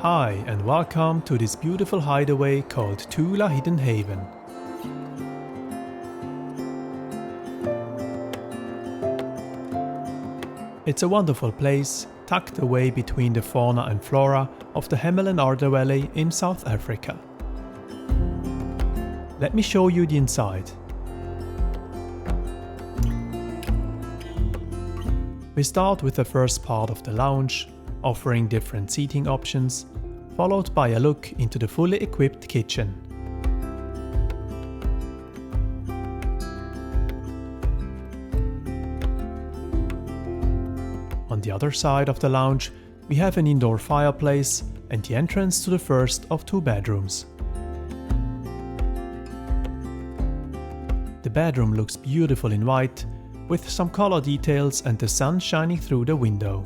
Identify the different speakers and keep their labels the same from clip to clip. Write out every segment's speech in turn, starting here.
Speaker 1: Hi and welcome to this beautiful hideaway called Tula Hidden Haven. It's a wonderful place, tucked away between the fauna and flora of the Hemel and Aarde Valley in South Africa. Let me show you the inside. We start with the first part of the lounge, offering different seating options, followed by a look into the fully equipped kitchen. On the other side of the lounge, we have an indoor fireplace and the entrance to the first of two bedrooms. The bedroom looks beautiful in white, with some color details and the sun shining through the window.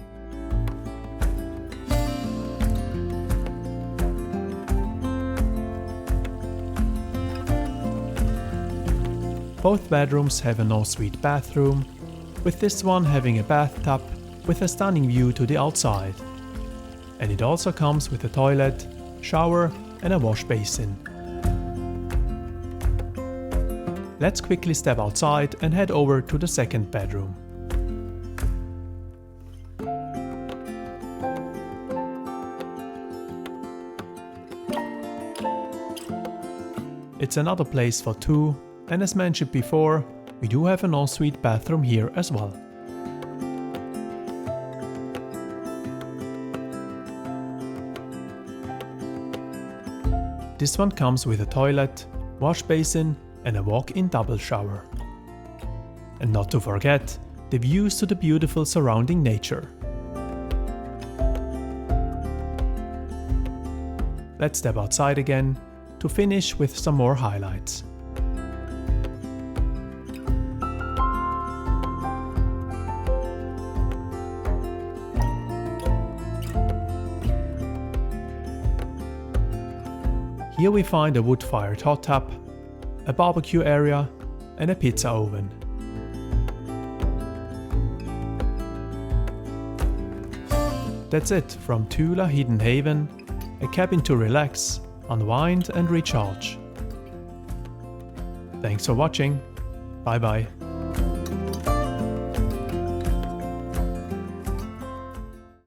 Speaker 1: Both bedrooms have an ensuite bathroom, with this one having a bathtub with a stunning view to the outside. And it also comes with a toilet, shower and a wash basin. Let's quickly step outside and head over to the second bedroom. It's another place for two, and as mentioned before, we do have an ensuite bathroom here as well. This one comes with a toilet, wash basin and a walk-in double shower. And not to forget, the views to the beautiful surrounding nature. Let's step outside again to finish with some more highlights. Here we find a wood-fired hot tub, a barbecue area and a pizza oven. That's it from Tula Hidden Haven, a cabin to relax, unwind and recharge. Thanks for watching. Bye bye.